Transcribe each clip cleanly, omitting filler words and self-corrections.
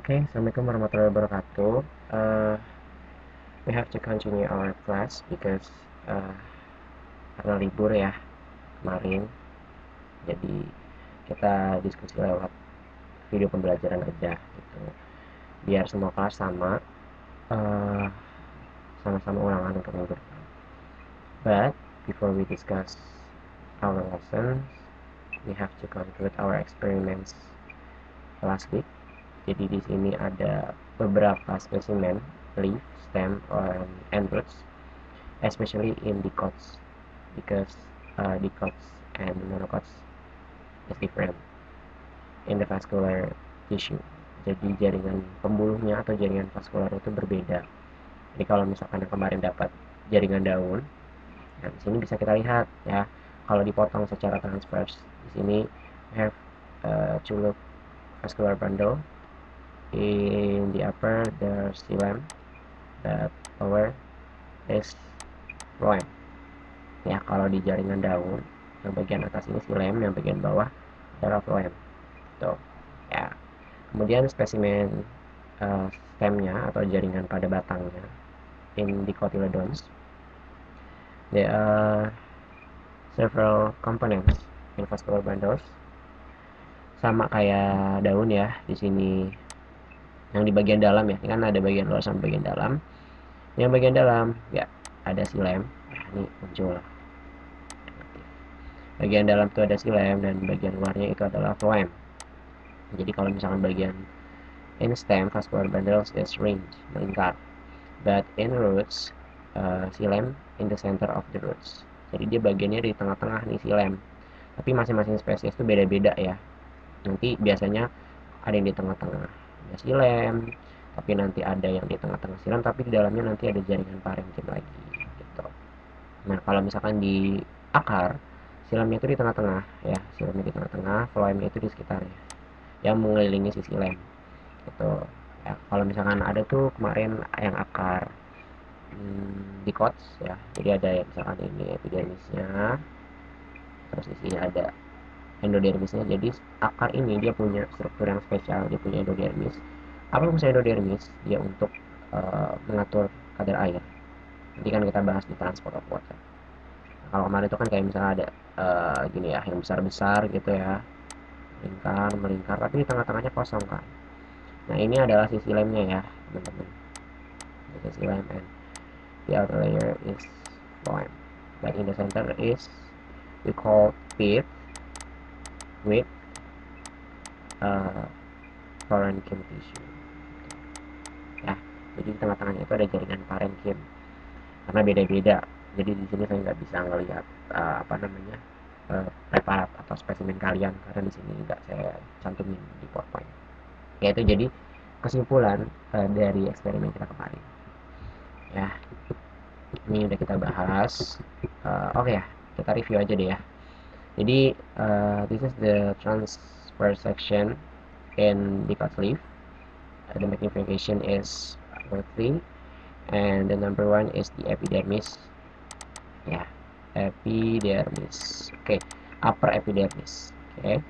Okay, Assalamualaikum warahmatullahi wabarakatuh. We have to continue our class because uh, karena libur ya kemarin, jadi kita diskusi lewat video pembelajaran aja gitu. Biar semua kelas uh, sama-sama ulangan untuk minggu depan. But before we discuss our lessons, we have to conclude our experiments last week. Jadi di sini ada beberapa spesimen leaf, stem, and roots, especially in dicots, because dicots and monocots is different in the vascular tissue. Jadi jaringan pembuluhnya atau jaringan vaskular itu berbeda. Jadi kalau misalkan yang kemarin dapat jaringan daun, nah di sini bisa kita lihat ya, kalau dipotong secara transverse, di sini we have two loop vascular bundle. In the upper there's xylem, that lower is phloem. Ya, kalau di jaringan daun yang bagian atas ini xylem, yang bagian bawah adalah phloem. Tuh. Ya. Kemudian spesimen stemnya atau jaringan pada batangnya in dicotyledons. There are several components in vascular bundles. Sama kayak daun ya, di sini yang di bagian dalam ya, ini kan ada bagian luar sama bagian dalam. Yang bagian dalam ya ada xylem. Nah, ini muncul bagian dalam itu ada xylem dan bagian luarnya itu adalah phloem. Jadi kalau misalkan bagian in stem vascular bundles is ringed, melingkar, but in roots xylem in the center of the roots. Jadi dia bagiannya di tengah-tengah nih xylem. Tapi masing-masing spesies itu beda-beda ya. Nanti biasanya ada yang di tengah-tengah ada xylem, tapi nanti ada yang di tengah-tengah xylem tapi di dalamnya nanti ada jaringan parenkim lagi gitu. Nah, kalau misalkan di akar, xylemnya itu di tengah-tengah ya, xylemnya di tengah-tengah, phloemnya itu di sekitarnya yang mengelilingi si xylem gitu. Ya, kalau misalkan ada tuh kemarin yang akar dicots ya, jadi ada yang misalkan ini epidermisnya, terus di sini ada endodermisnya. Jadi akar ini dia punya struktur yang spesial, dia punya endodermis. Apa fungsi endodermis? Dia untuk mengatur kadar air. Nanti kan kita bahas di transport of water. Nah, kalau kemarin itu kan kayak misalnya ada gini ya, yang besar-besar gitu ya, melingkar melingkar tapi di tengah-tengahnya kosong kan. Nah, ini adalah sisi lemnya ya teman-teman, sisi lem, and the outer layer is phloem, but in the center is we call pith with uh, parenchyma tissue ya. Jadi di tengah-tengahnya itu ada jaringan parenkim karena beda-beda. Jadi di sini saya nggak bisa ngelihat apa namanya preparat atau spesimen kalian karena di sini nggak saya cantumin di PowerPoint. Ya itu jadi kesimpulan dari eksperimen kita kemarin. Ya, ini udah kita bahas. Oke ya, kita review aja deh ya. Jadi this is the transfer section in the cut leaf. The magnification is 3, and the number 1 is the epidermis ya, epidermis. Oke, upper epidermis. Oke,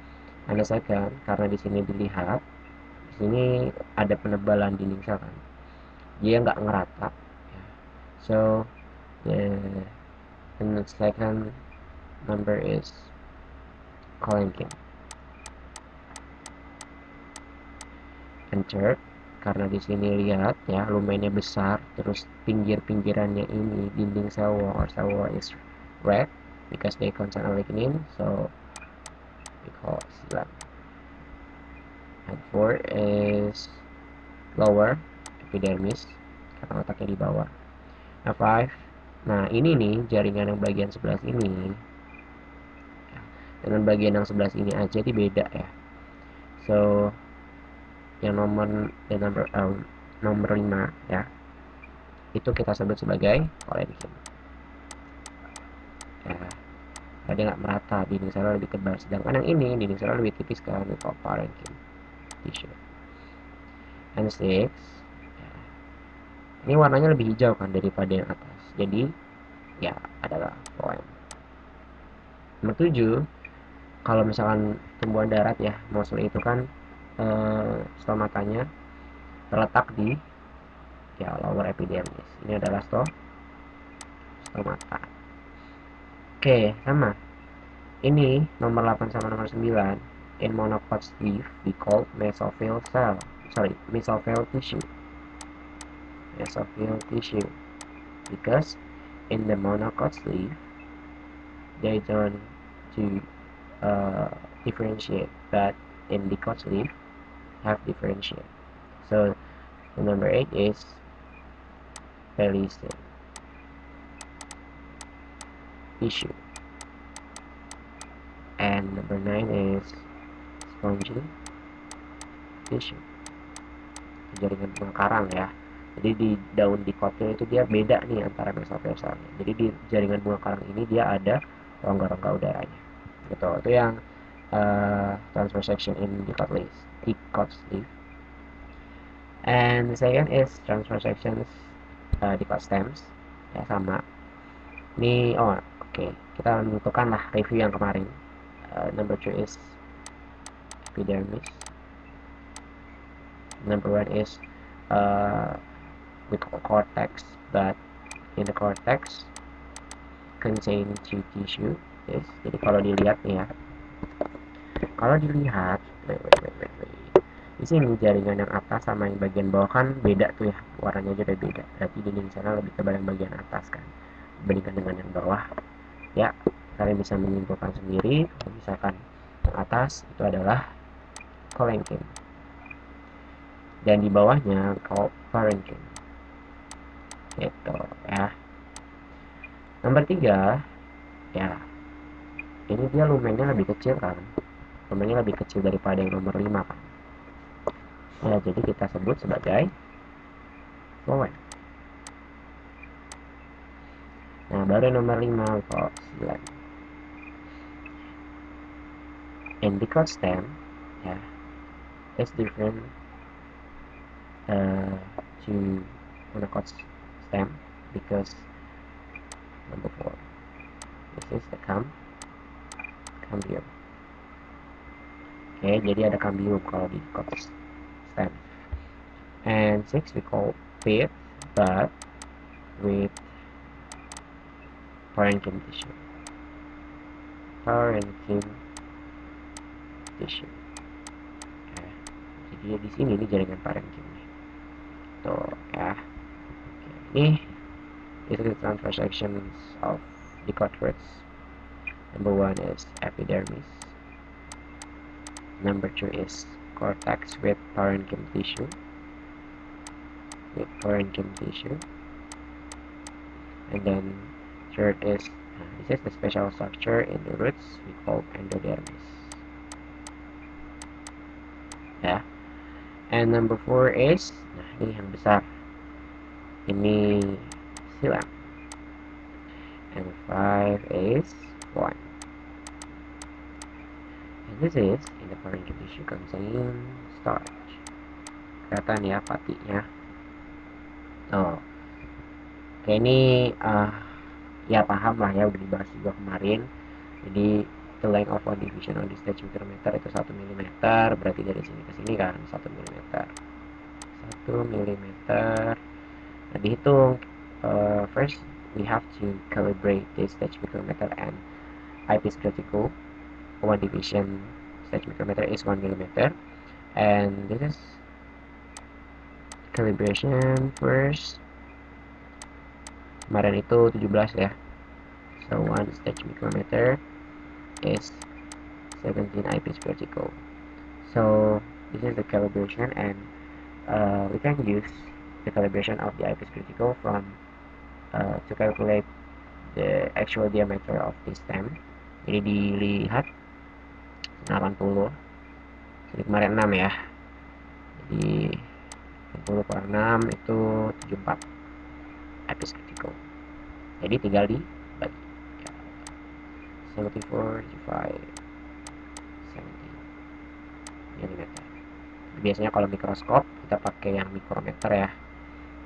Anda second karena di sini dilihat di sini ada penebalan dinding sel kan, dia nggak ngerata ya. So the second number is parenchyma. And third, karena di sini lihat ya lumennya besar, terus pinggir-pinggirannya ini dinding cell wall is red because they contain lignin, so we call xylem. And four is lower epidermis karena otaknya di bawah. Nah, five, nah ini nih jaringan yang bagian sebelah sini dengan bagian yang sebelah sini aja di beda ya. So yang nomor 5 ya, itu kita sebut sebagai parenchyma ya, karena dia nggak merata, dinding selnya lebih tebal, sedangkan yang ini dinding selnya lebih tipis kan, itu parenchyma tissue. And six ya, ini warnanya lebih hijau kan daripada yang atas, jadi ya adalah phloem. Nomor 7, kalau misalkan tumbuhan darat ya, mostly itu kan stomatanya terletak di lower epidermis. Ini adalah stomata. Oke, sama. Ini nomor 8 sama nomor 9. In monocots leaf we call mesophyll tissue. Mesophyll tissue. Because in the monocots leaf they don't to differentiate, but in dicots leaf have differentiate. So the number 8 is pellicid tissue, and number 9 is spongy tissue, jaringan bunga karang ya. Jadi di daun dikotnya itu dia beda nih antara mesophyll cellnya. Jadi di jaringan bunga karang ini dia ada rongga-rongga udaranya. Gitu. Itu yang transverse section in dicot leaf. And the second is transverse sections dicot stems. Ya sama. Ini oke. Kita menentukan lah review yang kemarin. Number 2 is epidermis. Number 1 is we call cortex, but in the cortex contain two tissue. Yes. Jadi kalau dilihat nih ya, di sini jaringan yang atas sama yang bagian bawah kan beda tuh ya, warnanya aja udah beda. Berarti dinding sana lebih tebal yang bagian atas kan dibandingkan dengan yang bawah. Ya, kalian bisa menyimpulkan sendiri. Kalau misalkan yang atas itu adalah parenchyma dan di bawahnya parenchyma. Gitu ya. Nomor 3 ya, ini dia lumennya lebih kecil kan, lumennya lebih kecil daripada yang nomor 5 kan ya, jadi kita sebut sebagai phloem. Nah baru nomor 5 kok 9 endicott stem ya, is different to monocot stem because number 4, this is the cambium. Oke, jadi ada cambium kalau di dicot stem. And 6 we call pith, but with parenchyma tissue. Jadi di sini ini jaringan parenchyma nih. Tuh ya. Oke, ini is the transverse sections of dicot roots. Number 1 is epidermis. Number 2 is cortex with parenchyma tissue. And then third is this is the special structure in the roots we call endodermis. Ya. And number 4 is ini yang besar. Ini xilem. And 5 is 1. And this is in the parenchyma tissue contain starch. Kelihatan ya patinya. Oke, ini ya paham lah ya, udah dibahas juga kemarin. Jadi the length of one division on this stage micrometer itu 1 mm, berarti dari sini ke sini kan 1 mm. 1 mm. Nah dihitung, first we have to calibrate this stage micrometer and eyepiece critical. One division stage micrometer is 1 mm, and this is calibration first. Kemarin itu 17 ya. So 1 stage micrometer is 17 eyepiece vertical. So this is the calibration, and we can use the calibration of the eyepiece vertical from to calculate the actual diameter of the stem. Jadi dilihat 80. Jadi kemarin 6 ya. Jadi 80 per 6 itu 74 eyepiece vertical. Jadi tinggal dibagi. 74 divided 70 mm. Biasanya kalau mikroskop kita pakai yang mikrometer ya,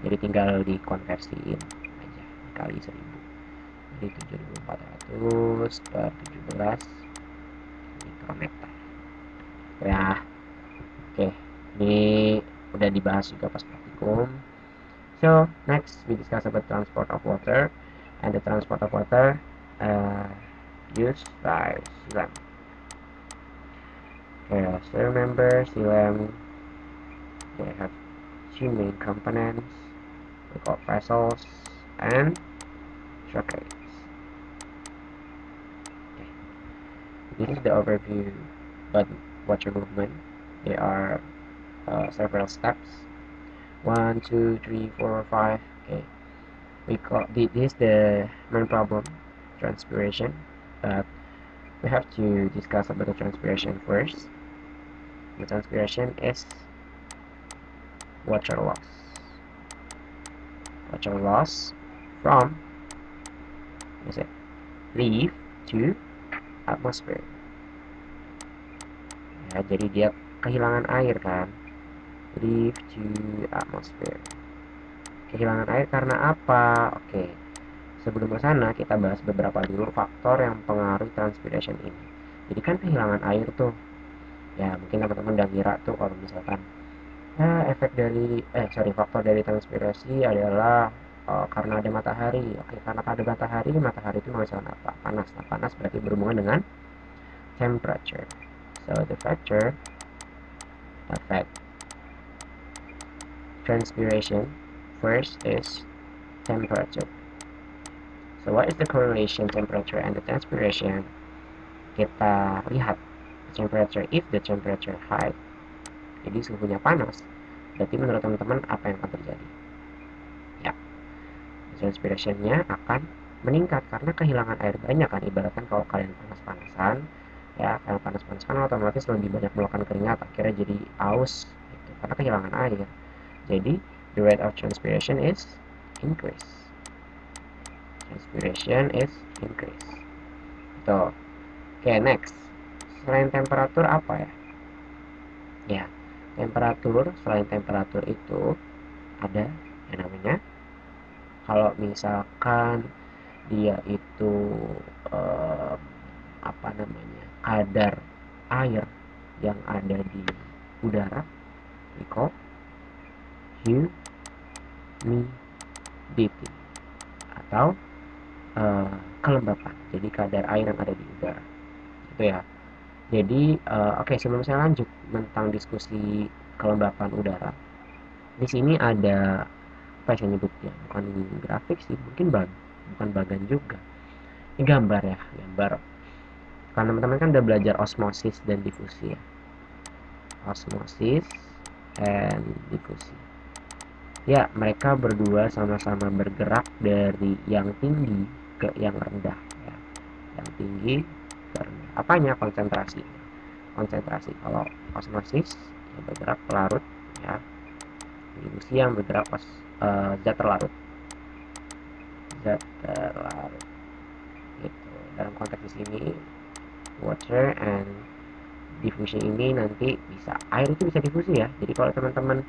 jadi tinggal dikonversiin aja kali 1000, jadi 7400 per 17 mikrometer ya. Oke, ini udah dibahas juga pas praktikum. So next we discuss about transport of water, and the transport of water used by SILAM. Okay, so remember SILAM, they have two main components. We call vessels and trackates. Okay. This is the overview about water movement. There are several steps. 1, 2, 3, 4, 5. Okay. We call this is the main problem, transpiration. But we have to discuss about the transpiration first. The transpiration is water loss. Water loss from leaf to atmosphere. Ya, jadi dia kehilangan air kan. Leaf to atmosphere. Kehilangan air karena apa? Oke. Sebelum ke sana kita bahas beberapa dulu faktor yang mempengaruhi transpiration ini. Jadi kan kehilangan air tuh. Ya, mungkin teman-teman udah kira tuh kalau misalkan faktor dari transpirasi adalah karena ada matahari. Oke, karena ada matahari itu menghasilkan apa? Panas. Nah, panas berarti berhubungan dengan temperature. So the factor affect transpiration first is temperature. So what is the correlation temperature and the transpiration? Kita lihat temperature. If the temperature high, jadi suhunya panas, berarti menurut teman-teman apa yang akan terjadi? Ya, transpirationnya akan meningkat karena kehilangan air banyak kan. Ibaratkan kalau kalian panas-panasan, ya kalian panas-panasan otomatis lebih banyak mengeluarkan keringat, akhirnya jadi aus gitu, karena kehilangan air. Jadi the rate of transpiration is increase. Transpiration is increase. Tuh. Oke, next. Selain temperatur apa ya? Ya, selain temperatur itu ada yang namanya, kalau misalkan dia itu kadar air yang ada di udara, we call humidity atau kelembapan. Jadi kadar air yang ada di udara itu ya. Jadi oke, sebelum saya lanjut tentang diskusi kelembapan udara, di sini ada apa saya nyebutnya, bukan grafik sih, mungkin bukan bagan juga, ini gambar ya, gambar. Karena teman-teman kan udah belajar osmosis dan difusi ya, osmosis and difusi ya. Mereka berdua sama-sama bergerak dari yang tinggi ke yang rendah ya. Yang tinggi ke rendah, apanya? Konsentrasi. Kalau osmosis yang bergerak pelarut ya, difusi yang bergerak zat terlarut gitu. Dalam konteks di sini water and diffusion ini nanti bisa, air itu bisa difusi ya. Jadi kalau teman-teman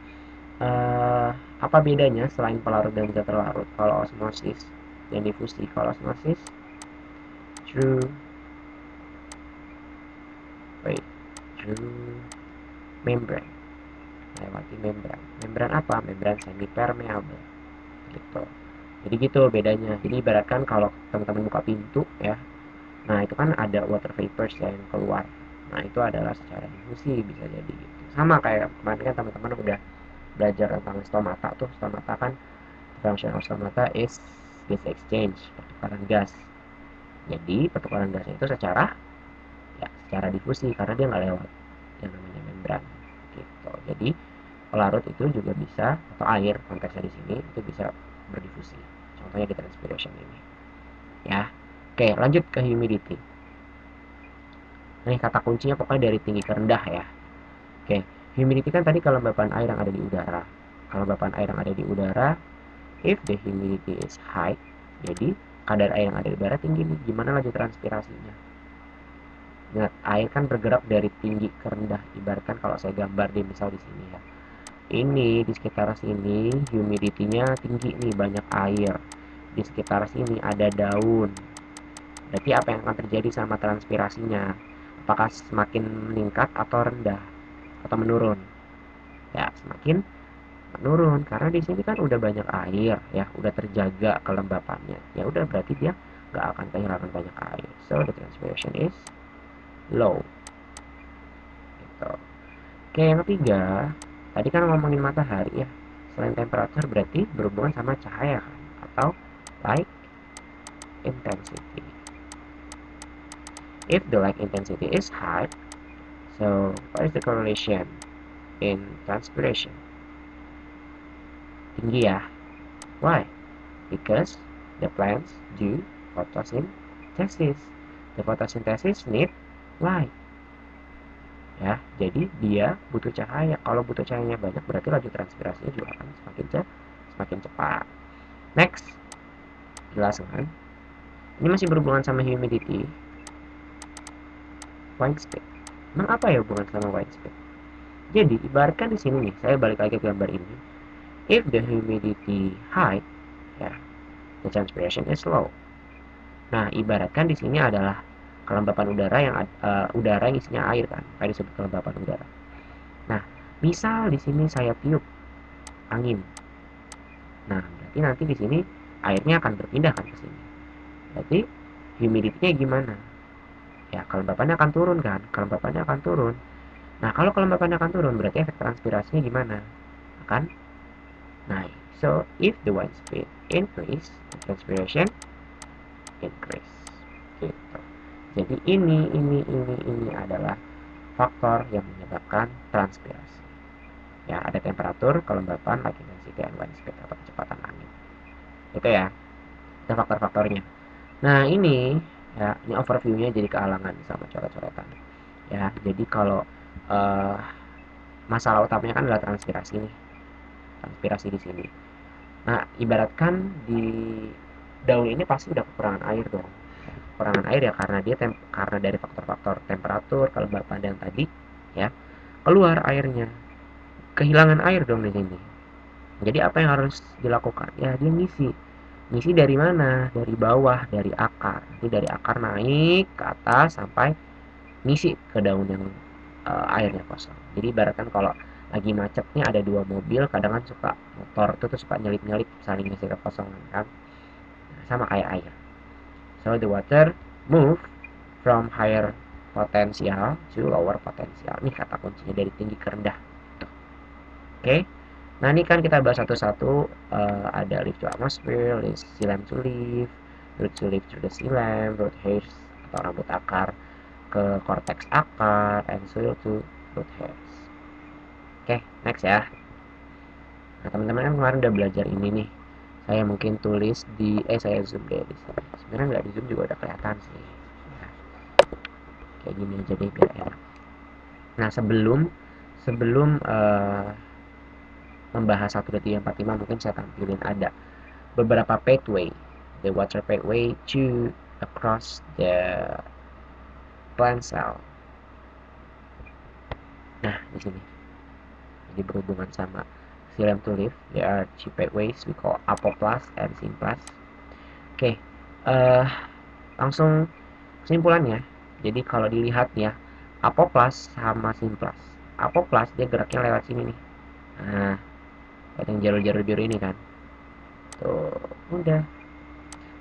apa bedanya selain pelarut dan zat terlarut? Kalau osmosis dan difusi, kalau osmosis through membrane, lewati membran apa? Membran semi permeable gitu. Jadi gitu bedanya. Jadi ibaratkan kalau teman-teman buka pintu ya, nah itu kan ada water vapors yang keluar, nah itu adalah secara difusi, bisa jadi gitu. Sama kayak kemarin kan teman-teman udah belajar tentang stomata tuh. Stomata kan function of stomata is gas exchange, pertukaran gas. Jadi pertukaran gasnya itu secara difusi karena dia nggak lewat yang namanya membran gitu. Jadi pelarut itu juga bisa, atau air konteksnya di sini itu bisa berdifusi. Contohnya di transpiration ini. Ya. Oke, lanjut ke humidity. Nih kata kuncinya pokoknya dari tinggi ke rendah ya. Oke, humidity kan tadi kelembapan air yang ada di udara. Kelembapan air yang ada di udara, if the humidity is high, jadi kadar air yang ada di udara tinggi nih. Gimana laju transpirasinya? Ingat, air kan bergerak dari tinggi ke rendah. Ibaratkan kalau saya gambar di misal di sini ya. Ini di sekitar sini humidity-nya tinggi nih, banyak air. Di sekitar sini ada daun. Berarti apa yang akan terjadi sama transpirasinya? Apakah semakin meningkat atau rendah atau menurun? Ya, semakin menurun karena di sini kan udah banyak air ya, udah terjaga kelembapannya. Ya udah berarti dia nggak akan kehilangan banyak air. So the transpiration is low. Gitu. Oke, yang ketiga, tadi kan ngomongin matahari ya. Selain temperature berarti berhubungan sama cahaya kan, atau light intensity. If the light intensity is high, so what is the correlation in transpiration? Tinggi ya. Why? Because the plants do photosynthesis. The photosynthesis need light. Ya, jadi dia butuh cahaya. Kalau butuh cahayanya banyak, berarti laju transpirasinya juga akan semakin cepat. Next, jelas kan? Ini masih berhubungan sama humidity. Wind speed. Emang apa ya hubungan sama wind speed? Jadi, ibaratkan di sini nih, saya balik lagi ke gambar ini. If the humidity high, ya, the transpiration is low. Nah, ibaratkan di sini adalah kelembapan udara yang isinya air kan, kayak disebut kelembapan udara. Nah, misal di sini saya tiup angin. Nah, berarti nanti di sini airnya akan berpindah kan ke sini. Berarti humidity-nya gimana? Ya, kelembapannya akan turun kan? Kelembapannya akan turun. Nah, kalau kelembapannya akan turun, berarti efek transpirasinya gimana? Akan naik. So, if the wind speed increase, the transpiration increase. Gitu. Jadi ini adalah faktor yang menyebabkan transpirasi. Ya, ada temperatur, kelembapan, light intensity, and wind speed atau kecepatan angin. Itu ya, itu faktor-faktornya. Nah, ini overview-nya jadi kehalangan sama coret-coretan. Ya, jadi kalau uh, masalah utamanya kan adalah transpirasi nih. Transpirasi di sini. Nah, ibaratkan di daun ini pasti udah kekurangan air dong. Kekurangan air ya karena dari faktor-faktor temperatur, kelembapan dan tadi ya. Keluar airnya. Kehilangan air dong di sini. Jadi apa yang harus dilakukan? Ya, dia ngisi. Ngisi dari mana? Dari bawah, dari akar. Nanti dari akar naik ke atas sampai ngisi ke daun yang airnya kosong. Jadi ibaratkan kalau lagi macetnya ada dua mobil, kadang kan suka motor itu tuh suka nyelip-nyelip saling ngisi kekosongan kan. Nah, sama kayak air. So the water move from higher potential to lower potential. Ini kata kuncinya dari tinggi ke rendah. Oke. Nah, ini kan kita bahas satu-satu. Ada leaf to atmosphere, xylem to leaf, root to leaf to the xylem, root hairs atau rambut akar ke cortex akar, and soil to root hairs. Oke, next ya. Nah, teman-teman kan kemarin udah belajar ini nih. Saya mungkin tulis saya zoom deh di sini. Sebenarnya nggak di zoom juga udah kelihatan sih. Ya, kayak gini aja deh biar enak. Nah, sebelum membahas 1, 2, 3, 4, 5 mungkin saya tampilin ada beberapa pathway, the water pathway to across the plant cell. Nah, di sini jadi berhubungan sama xylem to leaf. There are two pathways we call apoplast and symplast. Oke, langsung kesimpulannya. Jadi kalau dilihat ya, apoplast sama symplast. Apoplast dia geraknya lewat sini nih. Nah, lewat yang jalur-jalur biru ini kan. Tuh, udah.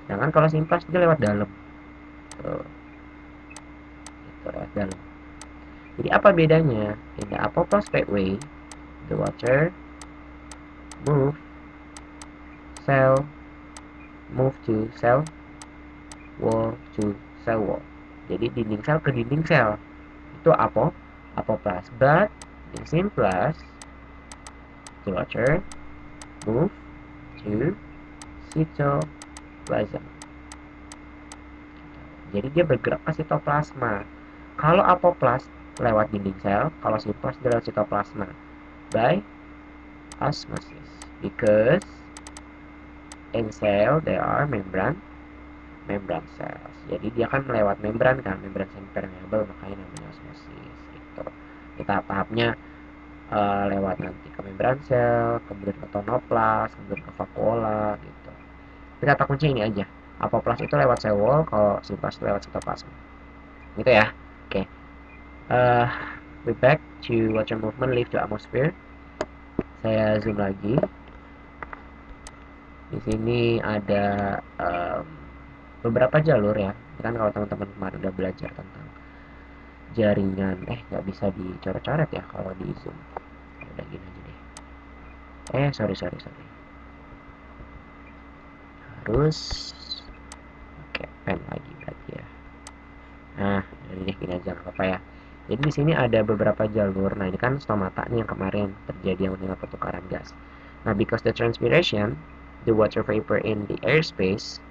Sedangkan kalau symplast dia lewat dalam. Tuh, itu lewat dalam. Jadi apa bedanya? In the apoplast pathway, the water move cell move to cell wall to cell wall. Jadi dinding sel ke dinding sel itu apoplast. But in symplast, the water move to cytoplasm. Jadi dia bergerak ke sitoplasma. Kalau apoplast lewat dinding sel, kalau symplast dia lewat sitoplasma by osmosis. Because in cell there are membrane cells. Jadi dia kan lewat membran kan, membran semi-permeable, makanya namanya osmosis gitu. Di tahap-tahapnya lewat nanti ke membran sel, kemudian ke tonoplas, kemudian ke vakuola gitu. Tapi kata kunci ini aja. Apoplas itu lewat cell wall, kalau symplast itu lewat sitoplasma. Gitu ya. Oke. We back to water movement leave to atmosphere. Saya zoom lagi. Di sini ada beberapa jalur ya. Kan kalau teman-teman kemarin udah belajar tentang jaringan, nggak bisa dicoret-coret ya kalau di zoom. Udah gini aja deh. Sorry. Harus pakai pen lagi berarti ya. Nah, ini gini aja nggak apa-apa ya. Jadi di sini ada beberapa jalur. Nah, ini kan stomata nih yang kemarin terjadi yang meninggal pertukaran gas. Nah, because the transpiration, the water vapor in the airspace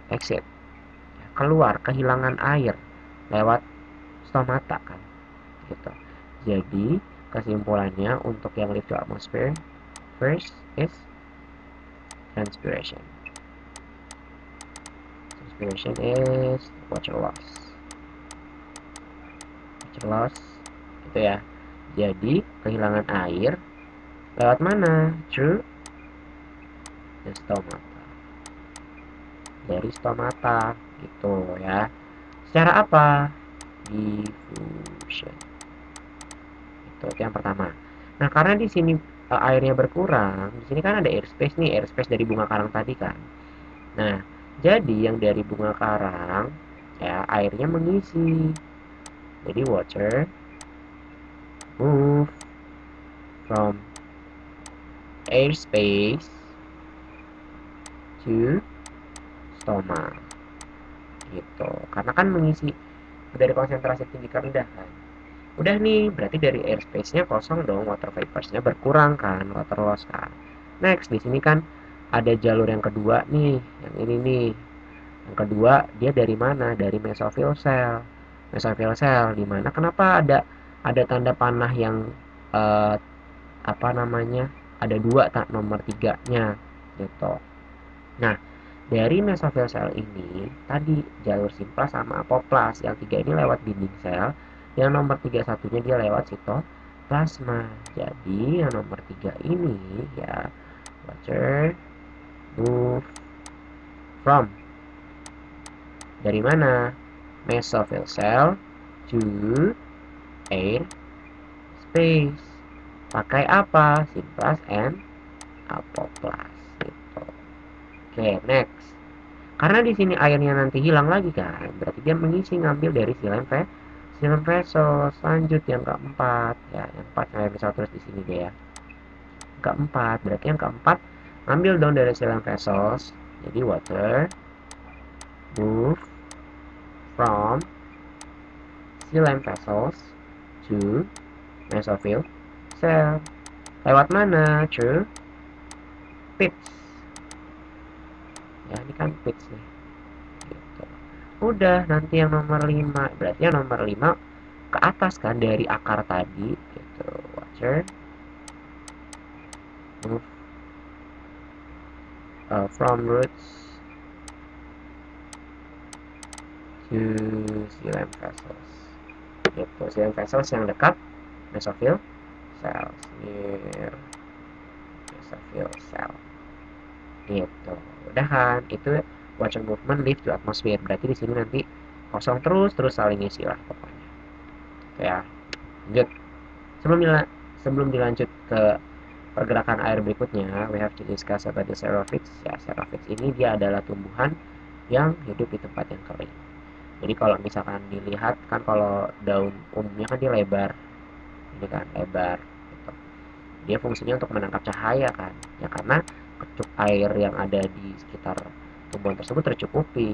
exit, keluar, kehilangan air lewat stomata kan, gitu. Jadi kesimpulannya untuk yang lift to atmosphere, first is transpiration. Transpiration is water loss. Water loss itu ya. Jadi kehilangan air lewat mana? Through the stomata. Dari stomata gitu ya. Secara apa? Diffusion. Itu yang pertama. Nah, karena di sini airnya berkurang, di sini kan ada airspace nih, airspace dari bunga karang tadi kan. Nah, jadi yang dari bunga karang ya airnya mengisi. Jadi water move from airspace to stoma. Gitu. Karena kan mengisi dari konsentrasi tinggi ke rendah kan. Udah nih, berarti dari airspace-nya kosong dong, water vapors-nya berkurang kan, water loss kan. Next, di sini kan ada jalur yang kedua nih, yang ini nih. Yang kedua, dia dari mana? Dari mesophyll cell. Mesophyll cell di mana? Kenapa ada tanda panah yang eh, apa namanya? Ada dua tak nomor tiganya gitu. Nah, dari mesophyll cell ini tadi jalur simplas sama apoplas. Yang tiga ini lewat dinding sel. Yang nomor tiga satunya dia lewat sitoplasma. Jadi yang nomor tiga ini ya water move from dari mana? Mesophyll cell to air space. Pakai apa? Simplas and apoplas. Gitu. Oke, next. Karena di sini airnya nanti hilang lagi kan, berarti dia mengisi ngambil dari silem vessels. Lanjut yang keempat, ya yang keempat saya bisa terus di sini deh ya. Keempat, berarti yang keempat ngambil dong dari silem vessels. Jadi water move from silem vessels to mesophyll cell. Lewat mana? Through pits. Ya ini kan pits nih. Gitu. Udah, nanti yang nomor 5 berarti yang nomor 5 ke atas kan dari akar tadi gitu. Water move from roots to xylem vessels gitu. Xylem vessels yang dekat mesophyll cells, near mesophyll cell gitu. Udah kan, itu water movement lift to atmosphere. Berarti di sini nanti kosong terus saling isi lah pokoknya ya. Lanjut. Sebelum dilanjut ke pergerakan air berikutnya, we have to discuss about the xerophytes. Ya, xerophytes ini dia adalah tumbuhan yang hidup di tempat yang kering. Jadi kalau misalkan dilihat kan kalau daun umumnya kan dia lebar, ini kan lebar. Gitu. Dia fungsinya untuk menangkap cahaya kan, ya karena kecup air yang ada di sekitar tumbuhan tersebut tercukupi.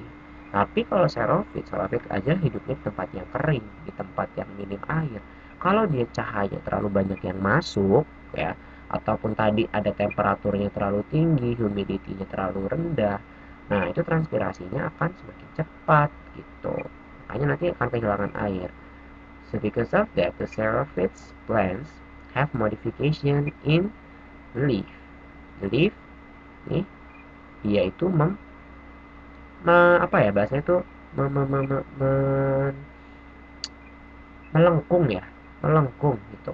Tapi kalau xerophyte aja hidupnya di tempat yang kering, di tempat yang minim air. Kalau dia cahaya terlalu banyak yang masuk, ya, ataupun tadi ada temperaturnya terlalu tinggi, humidity-nya terlalu rendah, nah itu transpirasinya akan semakin cepat gitu. Makanya nanti akan kehilangan air. So because of that, the xerophytes plants have modification in leaf. The leaf nih dia itu apa ya bahasanya itu melengkung ya, melengkung gitu.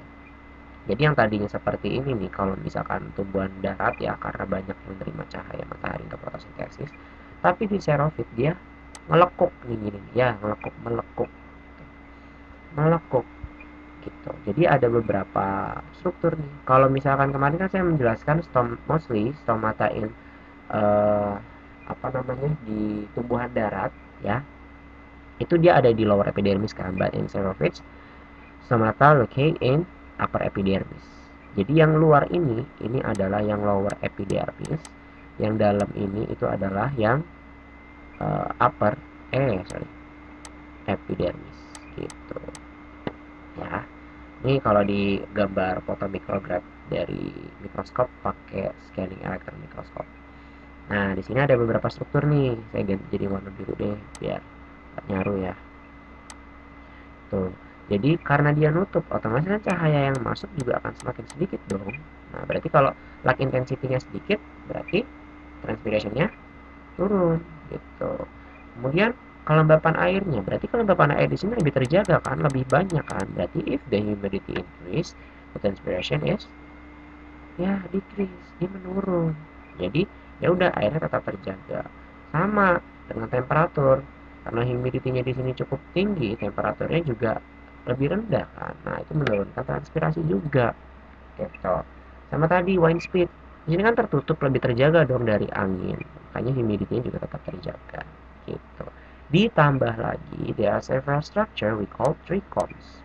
Jadi yang tadinya seperti ini nih, kalau misalkan tumbuhan darat ya karena banyak menerima cahaya matahari untuk fotosintesis, tapi di xerophyte dia melekuk nih gini ya, melekuk melekuk melekuk gitu. Jadi ada beberapa struktur nih. Kalau misalkan kemarin kan saya menjelaskan mostly stomata in apa namanya, di tumbuhan darat ya, itu dia ada di lower epidermis kan, but in xerophids stomata locate in upper epidermis. Jadi yang luar ini adalah yang lower epidermis, yang dalam ini itu adalah yang upper epidermis gitu ya. Ini kalau di gambar foto mikrograf dari mikroskop pakai scanning electron mikroskop. Nah, di sini ada beberapa struktur nih. Saya ganti jadi warna biru deh biar nggak nyaru ya. Tuh. Jadi karena dia nutup, otomatis kan cahaya yang masuk juga akan semakin sedikit dong. Nah, berarti kalau light intensity-nya sedikit, berarti transpirationnya turun gitu. Kemudian kelembapan airnya, berarti kelembapan air di sini lebih terjaga kan, lebih banyak kan. Berarti if the humidity increase, the transpiration is decrease, dia menurun. Jadi ya udah, airnya tetap terjaga. Sama dengan temperatur, karena humidity-nya di sini cukup tinggi, temperaturnya juga lebih rendah kan. Nah, itu menurunkan transpirasi juga gitu. Sama tadi wind speed, di sini kan tertutup, lebih terjaga dong dari angin, makanya humidity-nya juga tetap terjaga gitu. Ditambah lagi, there are several structure we call trichomes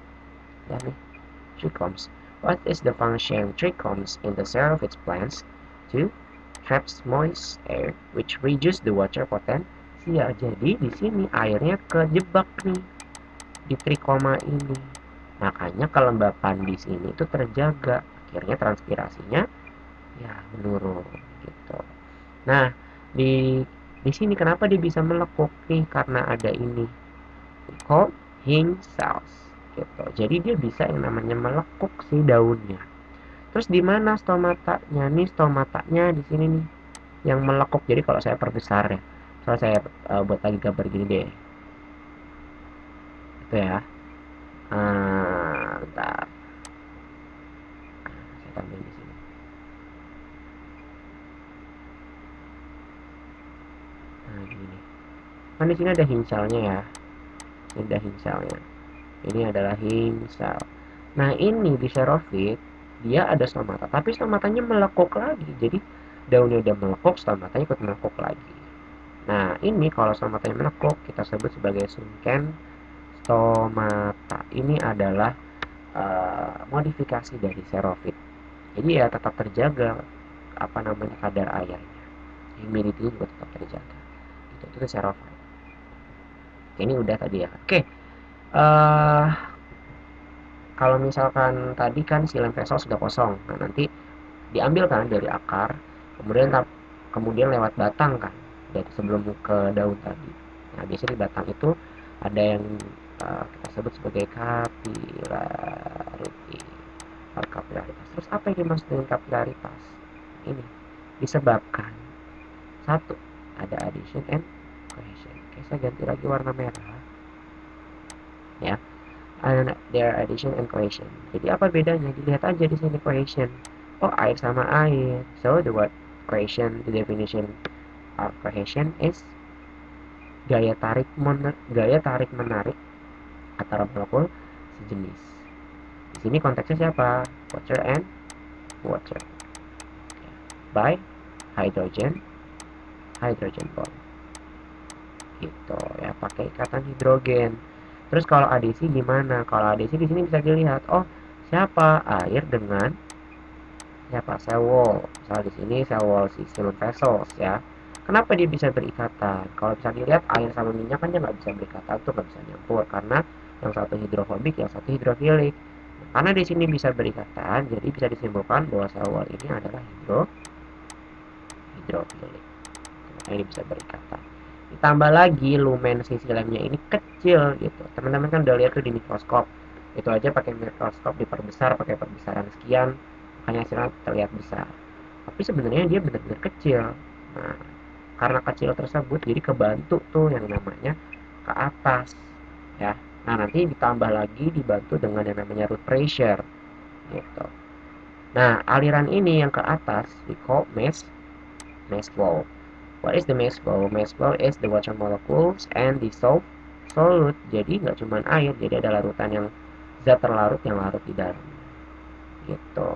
ya nih, trichomes. What is the function trichomes in the xerophytes plants? To traps moist air which reduce the water potential. Jadi di sini airnya kejebak nih di trikoma ini, makanya kelembapan di sini itu terjaga, akhirnya transpirasinya ya menurun gitu. Nah, di sini kenapa dia bisa melekuk nih, karena ada ini called Hing cells gitu. Jadi dia bisa yang namanya melekuk si daunnya. Terus di mana stomatanya nih? Stomatanya di sini nih yang melekuk. Jadi kalau saya perbesar ya, soalnya saya buat lagi gambar gini deh, itu ya. Bentar, saya tambahin di sini. Nah, gini. Kan di sini ada hincalnya ya. Ini ada hincalnya. Ini adalah hincal. Nah, ini di xerophyte dia ada stomata, tapi stomatanya melekuk lagi. Jadi daunnya udah melekuk, stomatanya ikut melekuk lagi. Nah, ini kalau stomatanya melekuk kita sebut sebagai sunken stomata. Ini adalah modifikasi dari xerophyte. Jadi ya tetap terjaga apa namanya kadar airnya, humidity juga tetap terjaga. Itu xerophyte. Ini udah tadi ya. Oke. Kalau misalkan tadi kan silem vessel sudah kosong, nah nanti diambil kan dari akar, kemudian lewat batang kan, dari sebelum ke daun tadi. Nah, biasanya di batang itu ada yang kita sebut sebagai kapilaritas. Terus apa yang dimaksud dengan kapilaritas? Ini disebabkan satu, ada addition and cohesion. Oke, saya ganti lagi warna merah ya. Their addition and cohesion. Jadi apa bedanya? Dilihat aja di sini cohesion. Oh, air sama air. So the word cohesion, the definition of cohesion is gaya tarik menarik antara molekul sejenis. Di sini konteksnya siapa? Water and water. By hydrogen bond. Gitu ya, pakai ikatan hidrogen. Terus kalau adesi gimana? Kalau adesi di sini bisa dilihat, oh siapa air dengan siapa cell wall. Misal di sini cell wall si silent vessels ya. Kenapa dia bisa berikatan? Kalau bisa dilihat air sama minyak kan dia nggak bisa berikatan tuh, nggak bisa nyampur karena yang satu hidrofobik, yang satu hidrofilik. Karena di sini bisa berikatan, jadi bisa disimpulkan bahwa cell wall ini adalah hidrofilik. Makanya ini bisa berikatan. Ditambah lagi lumen sisilnya ini kecil gitu. Teman-teman kan udah lihat tuh di mikroskop. Itu aja pakai mikroskop diperbesar pakai perbesaran sekian, makanya hasilnya terlihat besar. Tapi sebenarnya dia benar-benar kecil. Nah, karena kecil tersebut jadi kebantu tuh yang namanya ke atas ya. Nah, nanti ditambah lagi dibantu dengan yang namanya root pressure gitu. Nah, aliran ini yang ke atas di call mesh flow. What is the mesh flow? Mesh flow is the water molecules and dissolved solute. Jadi nggak cuma air, jadi ada larutan yang zat terlarut yang larut di dalam. Gitu.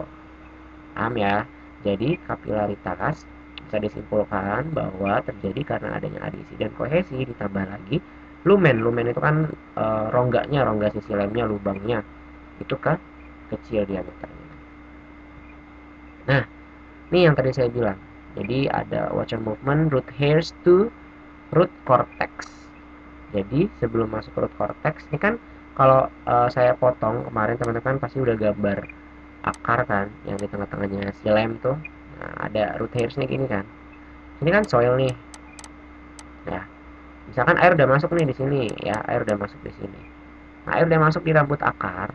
Paham ya? Jadi kapilaritas bisa disimpulkan bahwa terjadi karena adanya adisi dan kohesi, ditambah lagi lumen. Lumen itu kan rongga sisi lemnya, lubangnya itu kan kecil diameternya. Nah, ini yang tadi saya bilang. Jadi ada water movement root hairs to root cortex. Jadi sebelum masuk root cortex, ini kan kalau saya potong kemarin, teman-teman pasti udah gambar akar kan, yang di tengah-tengahnya si lem tuh. Nah, ada root hairs-nya gini kan. Ini kan soil nih. Ya, misalkan air udah masuk nih di sini, ya, air udah masuk di sini. Nah, air udah masuk di rambut akar.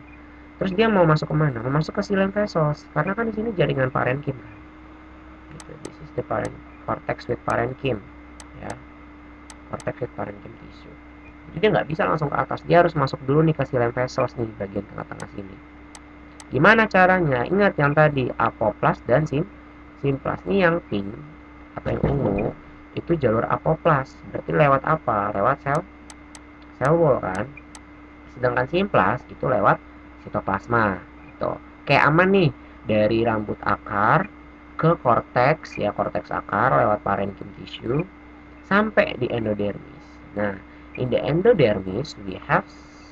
Terus dia mau masuk kemana? Mau masuk ke xylem vessels, karena kan di sini jaringan parenkim kan. Gitu. This is the cortex with parenchyma, ya, cortex with parenchyma tissue. Jadi dia nggak bisa langsung ke atas, dia harus masuk dulu nih ke xylem vessels nih, bagian tengah-tengah sini. Gimana caranya? Ingat yang tadi, apoplas dan simplas. Ini yang pink atau yang ungu itu jalur apoplas. Berarti lewat apa? Lewat sel wall kan. Sedangkan simplas itu lewat sitoplasma. Gitu. Kayak aman nih, dari rambut akar ke korteks, ya, korteks akar lewat parenchyma tissue sampai di endodermis. Nah, in the endodermis we have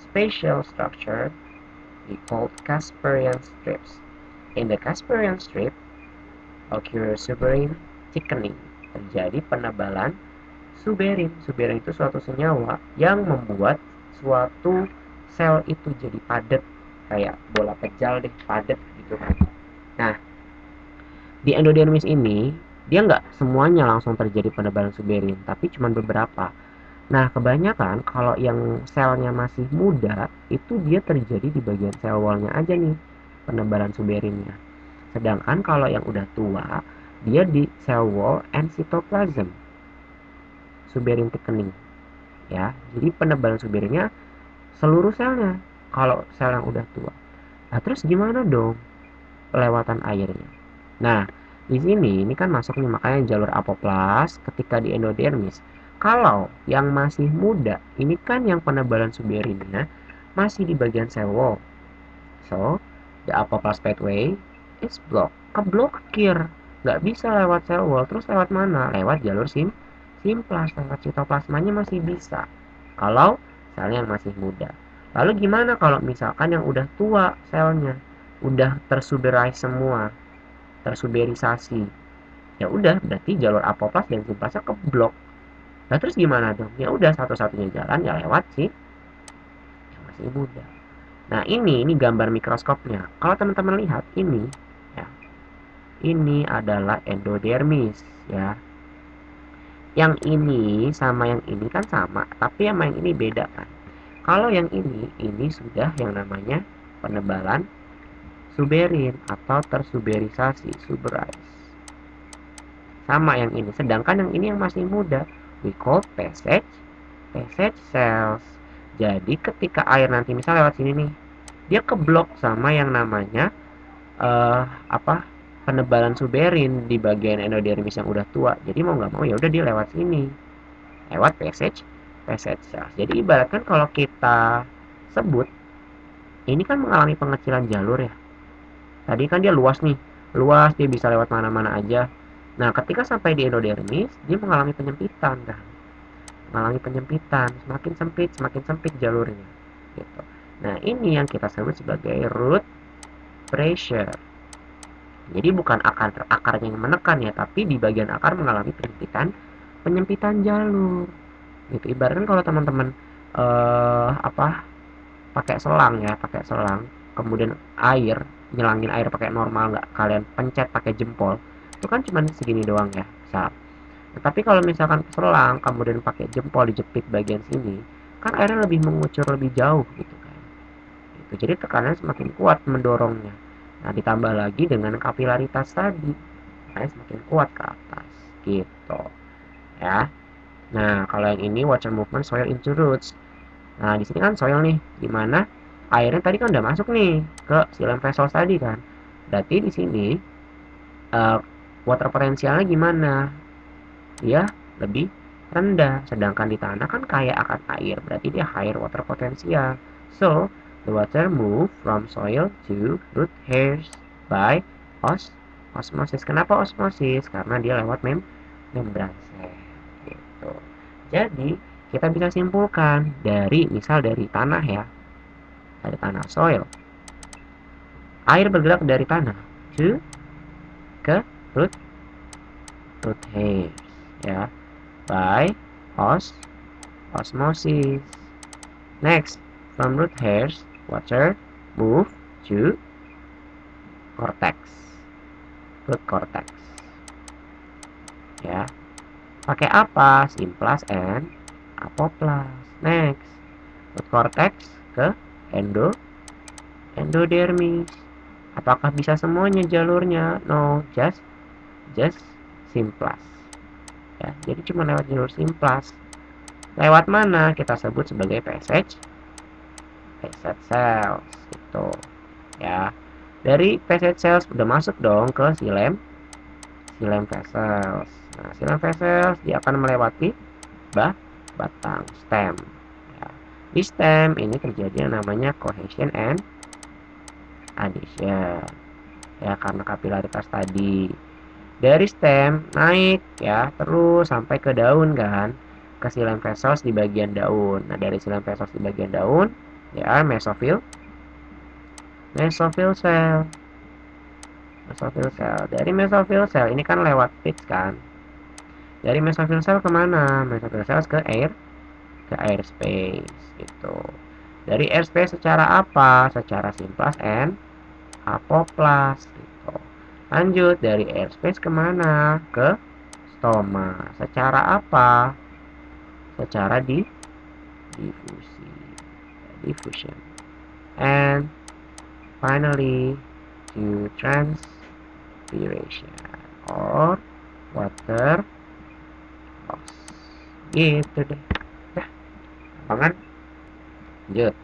spatial structure we called Casparian strips. In the Casparian strip occurs suberin thickening. Terjadi penebalan suberin. Suberin itu suatu senyawa yang membuat suatu sel itu jadi padat, kayak bola pejal deh, padat gitu kan. Nah, di endodermis ini dia nggak semuanya langsung terjadi penebalan suberin, tapi cuma beberapa. Nah, kebanyakan kalau yang selnya masih muda, itu dia terjadi di bagian sel wallnya aja nih, penebalan suberinnya. Sedangkan kalau yang udah tua, dia di cell wall and cytoplasm, suberin thickening. Ya, jadi penebalan suberinnya seluruh selnya kalau sel yang udah tua. Nah, terus gimana dong pelewatan airnya? Nah, di sini ini kan masuk nih, makanya jalur apoplas ketika di endodermis. Kalau yang masih muda, ini kan yang penebalan suberinnya masih di bagian cell wall. So, the apoplas pathway is blocked. Keblokir. Nggak bisa lewat cell wall. Terus lewat mana? Lewat jalur simplas. Lewat sitoplasmanya masih bisa. Kalau selnya yang masih muda. Lalu gimana kalau misalkan yang udah tua selnya? Udah tersuberize semua, tersuberisasi. Ya udah, berarti jalur apoplas dan simplasnya keblok. Nah, terus gimana dong? Ya udah, satu-satunya jalan ya lewat sih yang masih muda. Nah, ini gambar mikroskopnya. Kalau teman-teman lihat ini, ya, ini adalah endodermis, ya. Yang ini sama yang ini kan sama, tapi yang yang ini beda kan. Kalau yang ini sudah yang namanya penebalan suberin atau tersuberisasi, suberize. Sama yang ini, sedangkan yang ini yang masih muda, we call passage cells. Jadi ketika air nanti misalnya lewat sini nih, dia keblok sama yang namanya apa, penebalan suberin di bagian endodermis yang udah tua. Jadi mau nggak mau ya udah dia lewat sini, lewat passage cells. Jadi ibaratkan kalau kita sebut ini kan mengalami pengecilan jalur ya. Tadi kan dia luas nih, luas, dia bisa lewat mana-mana aja. Nah, ketika sampai di endodermis, dia mengalami penyempitan kan. Mengalami penyempitan, semakin sempit jalurnya. Gitu. Nah, ini yang kita sebut sebagai root pressure. Jadi bukan akarnya yang menekan ya, tapi di bagian akar mengalami penyempitan jalur. Gitu. Ibaratnya kalau teman-teman apa, pakai selang ya, pakai selang, kemudian nyelangin air pakai normal, nggak kalian pencet pakai jempol, itu kan cuma segini doang ya, bisa. Tapi kalau misalkan selang kemudian pakai jempol dijepit bagian sini, kan airnya lebih mengucur lebih jauh gitu kan. Itu jadi tekanannya semakin kuat mendorongnya. Nah, ditambah lagi dengan kapilaritas tadi, makanya semakin kuat ke atas gitu ya. Nah, kalau yang ini water movement soil into roots. Nah, di sini kan soil nih, dimana airnya tadi kan udah masuk nih ke xylem vessels tadi kan. Berarti di sini uh, water potensialnya gimana? Dia lebih rendah. Sedangkan di tanah kan kaya akan air, berarti dia higher water potential. So, The water move from soil to root hairs by osmosis. Kenapa osmosis? Karena dia lewat membran sel. Gitu. Jadi kita bisa simpulkan dari misal dari tanah ya, dari tanah soil. Air bergerak dari tanah ke root hairs ya, by osmosis. Next, from root hairs, water move to cortex, root cortex. Ya, pakai apa? Simplas and apoplas. Next, root cortex ke endodermis. Apakah bisa semuanya jalurnya? No, just simplas. Ya, jadi cuma lewat jalur simplas. Lewat mana? Kita sebut sebagai passage cells gitu. Ya. Dari passage cells udah masuk dong ke xilem vessels. Nah, xilem vessels dia akan melewati batang stem. Ya. Di stem ini terjadi yang namanya cohesion and adhesion. Ya, karena kapilaritas tadi. Dari stem naik ya terus sampai ke daun kan, ke xilem vessels di bagian daun. Nah, dari xilem vessels di bagian daun ya mesofil cell. Mesofil cell. Dari mesofil cell ini kan lewat pits kan. Dari mesofil cell kemana? Mesofil cell ke airspace gitu. Dari airspace secara apa? Secara simplas and apoplas gitu. Lanjut dari airspace kemana? Ke stoma. Secara apa? Secara diffusion. And finally to transpiration or water loss. Gitu deh. Dah, kan? Lanjut.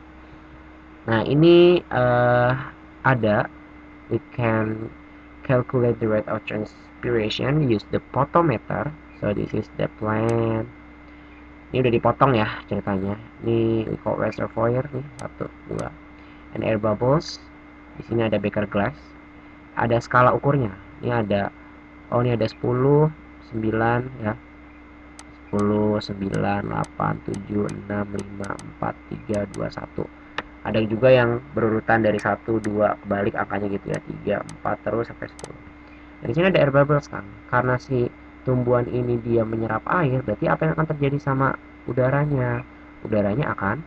Nah, ini ada we can calculate the rate of transpiration use the photometer. So this is the plan. Ini udah dipotong ya ceritanya. Ini we call reservoir nih 1, 2. And air bubbles. Di sini ada beaker glass. Ada skala ukurnya. Ini ada ini ada 10, 9 ya. 10, 9, 8, 7, 6, 5, 4, 3, 2, 1. Ada juga yang berurutan dari 1, 2 kebalik angkanya gitu ya. 3, 4 terus sampai 10. Nah, di sini ada air bubbles kan. Karena si tumbuhan ini dia menyerap air, berarti apa yang akan terjadi sama udaranya? Udaranya akan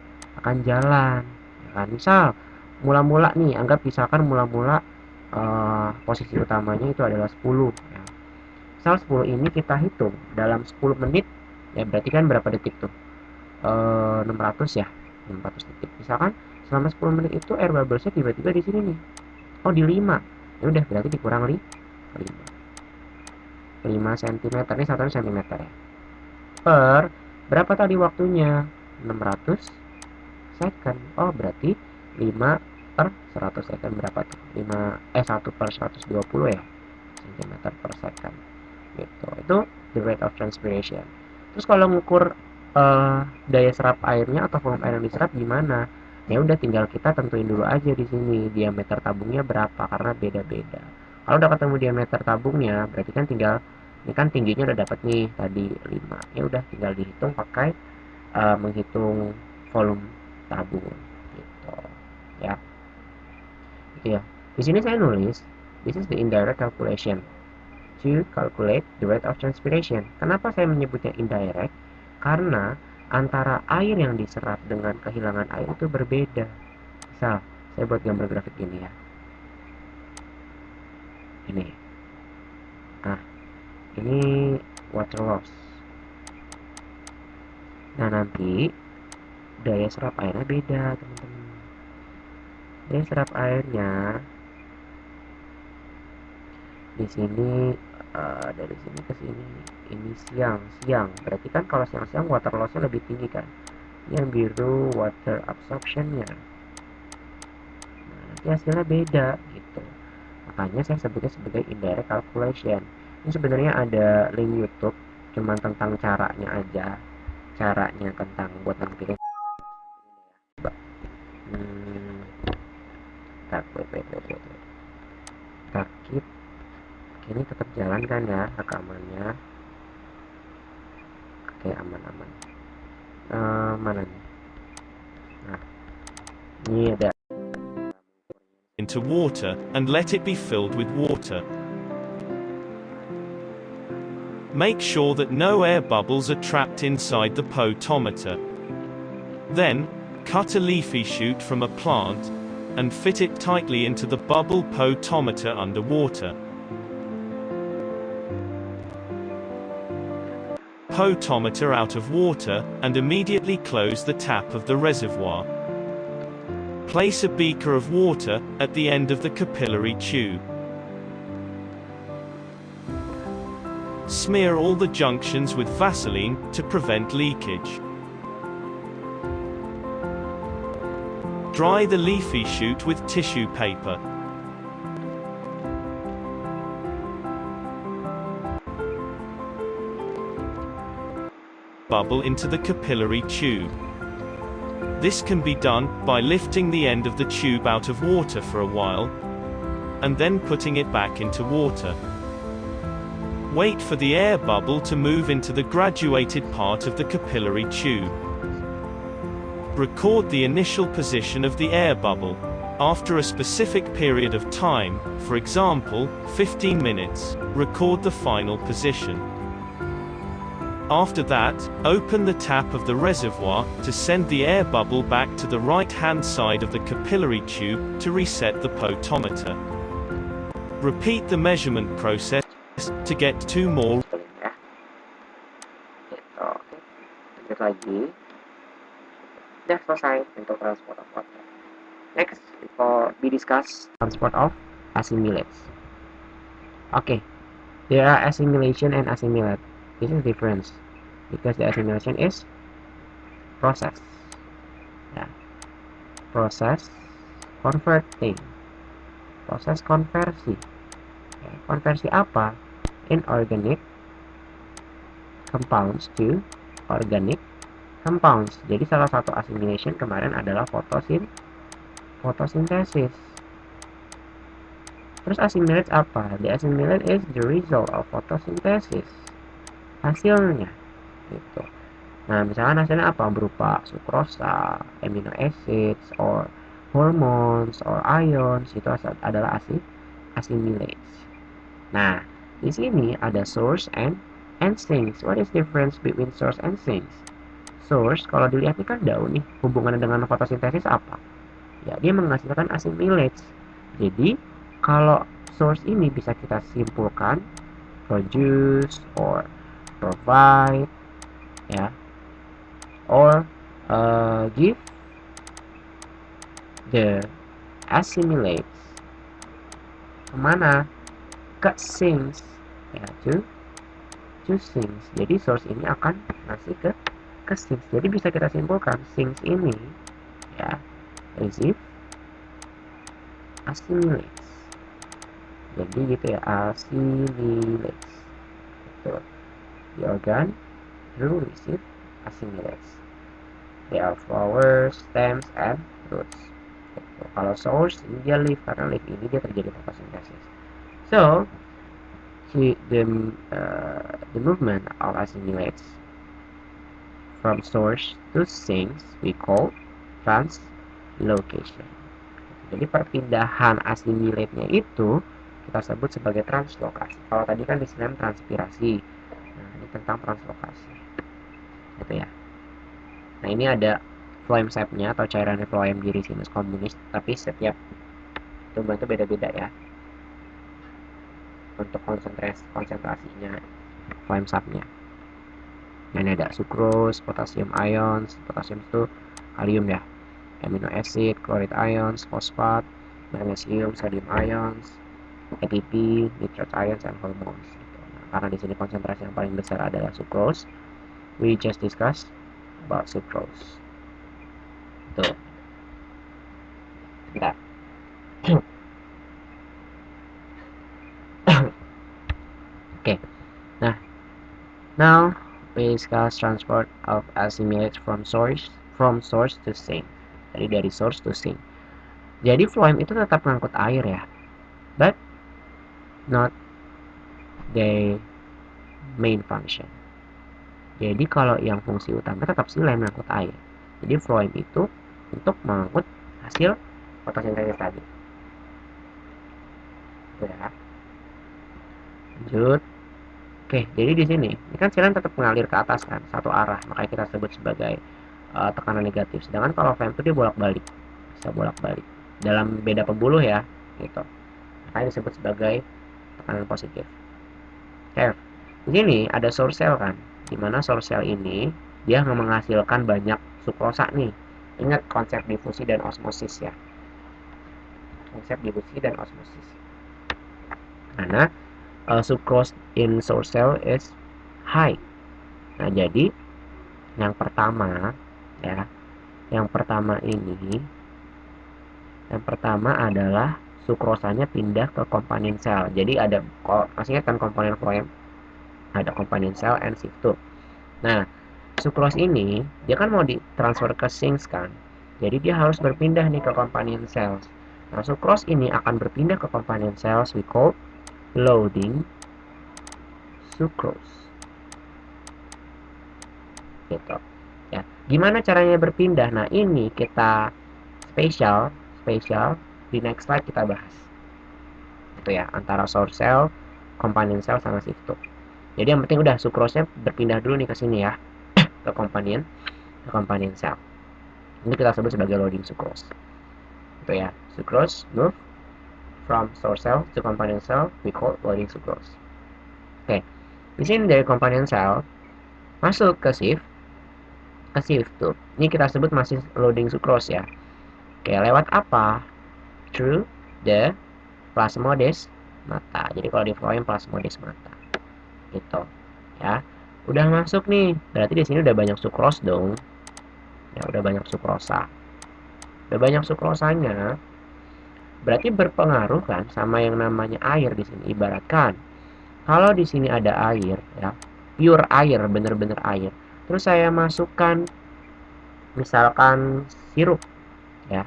jalan. Ya kan? Misal mula-mula nih, anggap misalkan mula-mula posisi utamanya itu adalah 10 ya. Misal 10 ini kita hitung dalam 10 menit ya, berarti kan berapa detik tuh? 600 ya. 600 detik. Misalkan selama 10 menit itu air bubblesnya tiba-tiba di sini nih. Oh, di 5. Ya udah berarti dikurang 5 cm. Ini 1 cm ya. Per berapa tadi waktunya? 600 second. Oh, berarti 5 per 100 second berapa tuh? 1 per 120 ya. Cm per second. Gitu. Itu the rate of transpiration. Terus kalau ngukur daya serap airnya atau volume air yang diserap gimana? Ya udah tinggal kita tentuin dulu aja di sini diameter tabungnya berapa karena beda-beda. Kalau udah ketemu diameter tabungnya, berarti kan tinggal ini kan tingginya udah dapat nih tadi 5. Ya udah tinggal dihitung pakai menghitung volume tabung gitu. Ya. Gitu ya. Di sini saya nulis this is the indirect calculation to calculate the rate of transpiration. Kenapa saya menyebutnya indirect? Karena antara air yang diserap dengan kehilangan air itu berbeda. Misal, saya buat gambar grafik ini ya. Ini. Nah, ini water loss. Nah, nanti daya serap airnya beda, teman-teman. Daya serap airnya di sini dari sini ke sini ini siang berarti kan kalau siang water lossnya lebih tinggi kan. Yang biru water absorptionnya, nah, nanti hasilnya beda gitu. Makanya saya sebutnya sebagai indirect calculation. Ini sebenarnya ada link YouTube cuman tentang caranya aja, caranya tentang buat nampirin Wait. Rakit. Oke, ini tetap jalan kan ya rekamannya. Oke, aman. Mana nih? Nah, ini ada into water, and let it be filled with water. Make sure that no air bubbles are trapped inside the potometer. Then, cut a leafy shoot from a plant, and fit it tightly into the bubble potometer underwater. Potometer out of water, and immediately close the tap of the reservoir. Place a beaker of water at the end of the capillary tube. Smear all the junctions with Vaseline to prevent leakage. Dry the leafy shoot with tissue paper. Bubble into the capillary tube. This can be done by lifting the end of the tube out of water for a while, and then putting it back into water. Wait for the air bubble to move into the graduated part of the capillary tube. Record the initial position of the air bubble. After a specific period of time, for example, 15 minutes, record the final position. After that, open the tap of the reservoir to send the air bubble back to the right-hand side of the capillary tube to reset the potometer. Repeat the measurement process to get 2 more. Oke, lanjut lagi. Udah selesai untuk transport of water. Next, we discuss transport of assimilates. Okay, there are assimilation and assimilate. This is difference because the assimilation is process. Yeah. Proses converting. Proses konversi. Okay. Konversi apa? Inorganic compounds to organic compounds. Jadi salah satu assimilation kemarin adalah fotosintesis. Terus assimilate apa? The assimilate is the result of photosynthesis. Hasilnya gitu. Nah, misalnya hasilnya apa? Berupa sukrosa, amino acids, or hormones, or ions, itu adalah assimilates. Nah, di sini ada source and sinks. What is difference between source and sinks? Source, kalau dilihat ini kan daun nih, hubungannya dengan fotosintesis apa? Ya, dia menghasilkan assimilates. Jadi, kalau source ini bisa kita simpulkan produce or provide, ya, or give the assimilates kemana? Ke sinks, ya, to sinks. Jadi source ini akan ngasih ke sinks. Jadi bisa kita simpulkan sinks ini, ya, receive assimilates. Jadi gitu ya, assimilates. So, the organ will receive assimilates. They are flowers, stems, and roots. Gitu. Kalau source ini dia leaf, karena leaf ini dia terjadi fotosintesis. So the movement of assimilates from source to sinks we call translocation. Jadi perpindahan assimilate-nya itu kita sebut sebagai translokasi. Kalau tadi kan disebut transpirasi. Nah, ini tentang translokasi. Gitu ya. Nah, ini ada phloem sap-nya atau cairan phloem di Ricinus communis, tapi setiap tumbuhan itu beda-beda ya. Untuk konsentrasinya phloem sap-nya. Nah, ini ada sucrose, potassium ions, potassium itu kalium ya. Amino acid, chloride ions, fosfat, magnesium, sodium ions, ATP, nitrate ions, and hormones. Nah, karena di sini konsentrasi yang paling besar adalah sucrose, we just discuss about sucrose. Tuh. Bentar. Okay. Now we discuss transport of assimilates from source to sink. Jadi dari source to sink. Jadi phloem itu tetap ngangkut air ya, but not the main function. Jadi kalau yang fungsi utama tetap xilem ngangkut air. Jadi phloem itu untuk mengangkut hasil fotosintesis tadi. Itu ya. Lanjut. Oke, jadi di sini ini kan xilem tetap mengalir ke atas kan, satu arah, makanya kita sebut sebagai tekanan negatif. Sedangkan kalau phloem itu dia bolak-balik, bisa bolak-balik dalam beda pembuluh ya, gitu. Makanya disebut sebagai tekanan positif. Oke, di sini ada source cell kan, dimana source cell ini dia menghasilkan banyak sukrosa nih. Ingat konsep difusi dan osmosis ya, konsep difusi dan osmosis. Karena sucrose in source cell is high. Nah, jadi yang pertama ya, yang pertama adalah sukrosanya pindah ke komponen sel. Jadi ada, masih ingat kan komponen phloem? Ada komponen sel and SIF2. Nah, sukrose ini dia kan mau ditransfer ke sinks kan. Jadi dia harus berpindah nih ke komponen cells. Nah, sukrose ini akan berpindah ke komponen cells, we call loading sucrose. Gitu. Ya. Gimana caranya berpindah? Nah, ini kita spesial di next slide kita bahas. Itu ya, antara source cell, komponen cell sama SIF2. Jadi yang penting udah sukrosnya berpindah dulu nih ke sini ya, ke komponen cell. Ini kita sebut sebagai loading sucrose. Itu ya, sucrose move from source cell to component cell, we call loading sucrose. Oke, di sini dari component cell masuk ke SIF tuh. Ini kita sebut masih loading sucrose ya. Oke, lewat apa? Through the plasmodesmata. Jadi kalau di phloem plasmodesmata. Gitu. Ya. Udah masuk nih. Berarti di sini udah banyak sucrose dong. Ya, udah banyak sukrosa. Udah banyak sukrosanya. Berarti berpengaruh kan sama yang namanya air di sini. Ibaratkan kalau di sini ada air ya, pure air, bener-bener air. Terus saya masukkan misalkan sirup ya,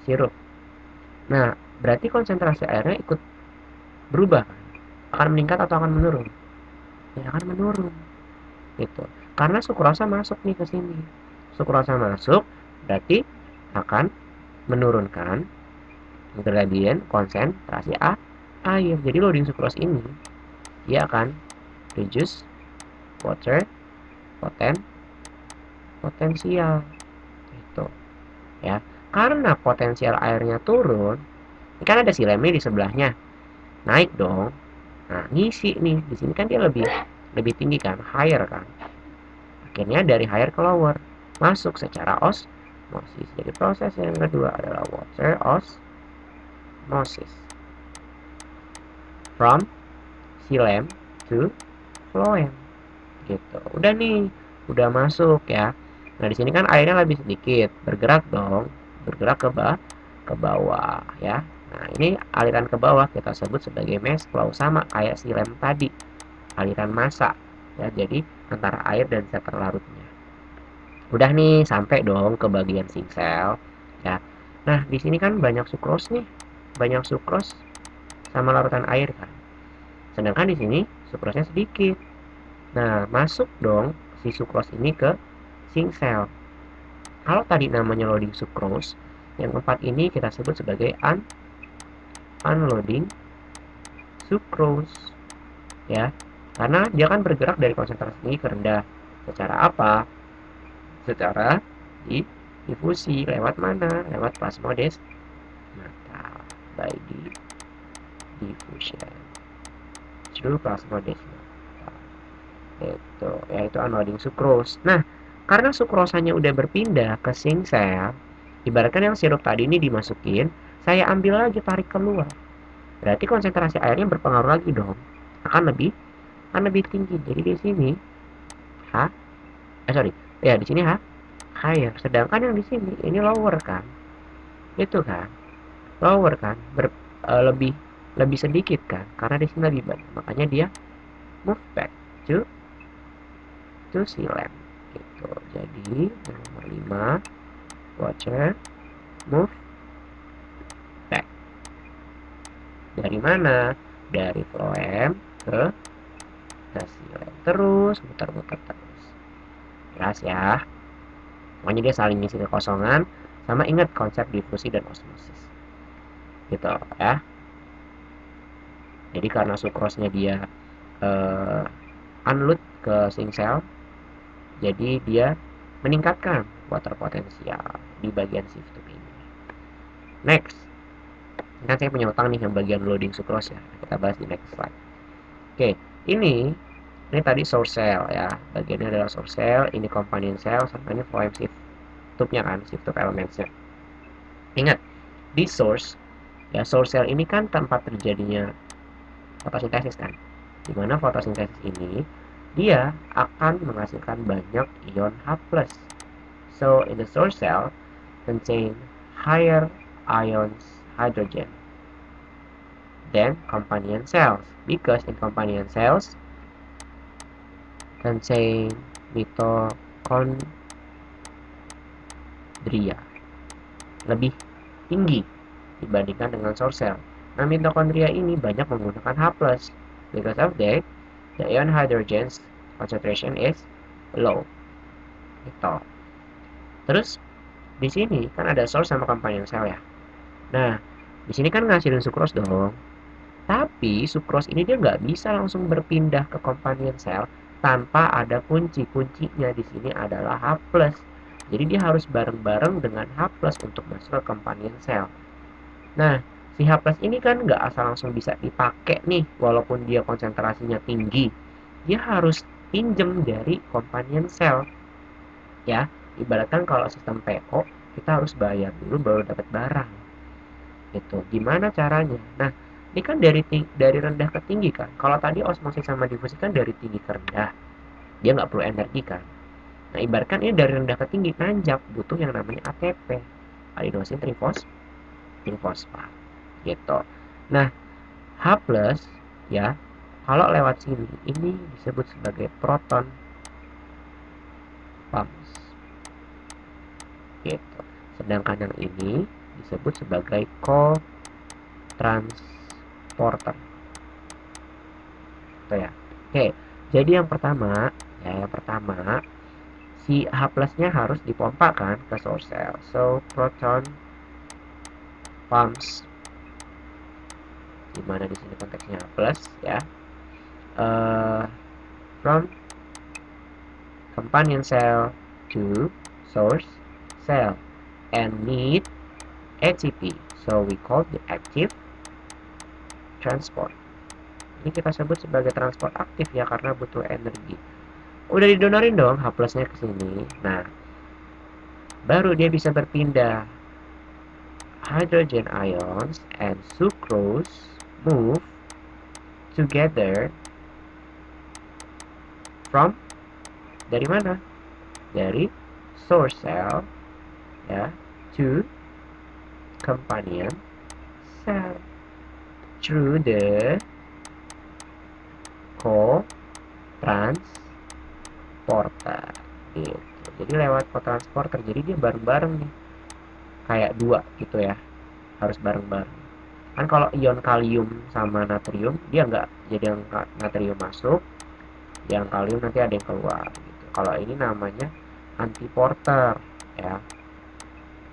sirup. Nah, berarti konsentrasi airnya ikut berubah kan? Akan meningkat atau akan menurun? Ya, akan menurun. Gitu. Karena sukrosa masuk nih ke sini. Sukrosa masuk berarti akan menurunkan gradien konsentrasi air. Jadi loading sucrose ini dia akan reduce water potensial itu ya, karena potensial airnya turun. Ini kan ada silemnya di sebelahnya, naik dong. Nah, ngisi nih di sini kan dia lebih tinggi kan, higher kan. Akhirnya dari higher ke lower masuk secara osmosis. Jadi proses yang kedua adalah water osmosis from xylem to phloem. Gitu. Udah nih, udah masuk ya. Nah, di sini kan airnya lebih sedikit, bergerak dong, bergerak ke bawah ya. Nah, ini aliran ke bawah kita sebut sebagai mass flow, sama kayak silem tadi, aliran massa ya. Jadi antara air dan zat terlarutnya. Udah nih, sampai dong ke bagian sink cell ya. Nah, di sini kan banyak sukrose nih, banyak sukrose sama larutan air kan. Sedangkan di sini sukrosnya sedikit. Nah, masuk dong si sucrose ini ke sink cell. Kalau tadi namanya loading sucrose, yang keempat ini kita sebut sebagai unloading sucrose. Ya, karena dia kan bergerak dari konsentrasi tinggi ke rendah. Secara apa? Secara difusi. Lewat mana? Lewat plasmodesmata. By diffusion through plasmodesmata. Itu yaitu unloading sucrose. Nah, karena sukrosanya udah berpindah ke sink cell, ibaratkan yang sirup tadi ini dimasukin, saya ambil lagi, tarik keluar. Berarti konsentrasi airnya berpengaruh lagi dong. Akan lebih tinggi. Jadi di sini H Ya, di sini higher. Sedangkan yang di sini ini lower kan. Itu kan. Lower kan. Lebih sedikit kan. Karena di sini lebih banyak. Makanya dia move back to xylem gitu. Jadi yang nomor 5, water move Dari mana? Dari floem ke silem. Terus muter-muter terus. Jelas ya? Pokoknya dia saling ngisi kekosongan. Sama ingat konsep difusi dan osmosis. Gitu ya. Jadi karena sukrosnya dia unload ke zinc cell, jadi dia meningkatkan water potensial di bagian sieve tube ini. Next, kan saya punya utang nih yang bagian loading sucrose ya. Kita bahas di next slide. Oke, ini tadi source cell ya. Bagiannya adalah source cell, ini companion cell, sama ini phloem sieve tube-nya kan, sieve tube elementsnya. Ingat, di source ya, source cell ini kan tempat terjadinya fotosintesis kan. Dimana fotosintesis ini dia akan menghasilkan banyak ion H+. So, in the source cell contain higher ions hydrogen than companion cells because in companion cells contain mitochondria lebih tinggi dibandingkan dengan source cell. Nah, mitochondria ini banyak menggunakan H+. Because of that, the ion hydrogen's concentration is low. Gitu. Terus di sini kan ada source sama companion cell ya. Nah, di sini kan ngasilin sucrose dong. Tapi sucrose ini dia nggak bisa langsung berpindah ke companion cell tanpa ada kunci. Kuncinya di sini adalah H+. Jadi dia harus bareng-bareng dengan H+ untuk masuk ke companion cell. Nah, si H+ ini kan nggak asal langsung bisa dipakai nih, walaupun dia konsentrasinya tinggi. Dia harus pinjem dari companion cell. Ya, ibaratkan kalau sistem PO, kita harus bayar dulu baru dapat barang. Gitu. Gimana caranya? Nah, ini kan dari rendah ke tinggi kan. Kalau tadi osmosis sama difusi kan dari tinggi ke rendah. Dia nggak perlu energi kan. Nah, ibaratkan ini dari rendah ke tinggi nanjak, butuh yang namanya ATP, adenosin trifosfat. Gitu. Nah, H+ ya, kalau lewat sini ini disebut sebagai proton pumps. Gitu. Sedangkan yang ini disebut sebagai co-transporter. Gitu ya. Oke, jadi yang pertama si H+-nya harus dipompa kan ke source cell. So, proton pumps, dimana di sini konteksnya H+ ya. From companion cell to source cell and need ATP. So we call the active transport. Ini kita sebut sebagai transport aktif ya karena butuh energi. Udah didonorin dong H+-nya ke sini. Nah, baru dia bisa berpindah. Hydrogen ions and sucrose move together from dari mana? Dari source cell ya to companion cell through the co-transporter gitu. Jadi lewat co-transporter, jadi dia bareng-bareng nih, kayak dua gitu ya, harus bareng-bareng. Kan kalau ion kalium sama natrium dia nggak, jadi yang natrium masuk, yang kalium nanti ada yang keluar gitu. Kalau ini namanya antiporter ya.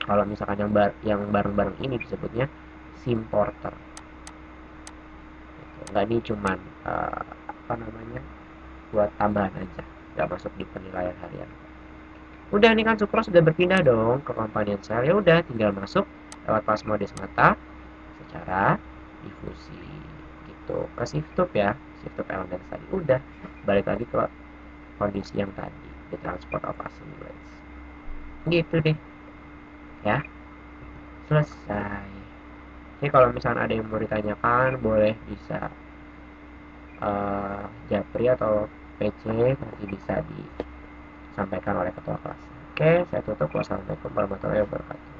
Kalau misalkan yang bareng-bareng ini disebutnya symporter. Nggak, ini cuman apa namanya, buat tambahan aja, nggak masuk di penilaian harian. Udah nih kan sucrose sudah berpindah dong ke companion cell, ya udah tinggal masuk lewat plasmodesmata mata secara difusi gitu ke sieve tube ya, sieve tube elemen tadi. Udah balik lagi ke kondisi yang tadi, the transport of assemblages. Gitu deh ya, selesai. Jadi kalau misalnya ada yang mau ditanyakan boleh bisa japri atau PC, nanti bisa disampaikan oleh ketua kelas. Oke, saya tutup. Wassalamualaikum warahmatullahi wabarakatuh.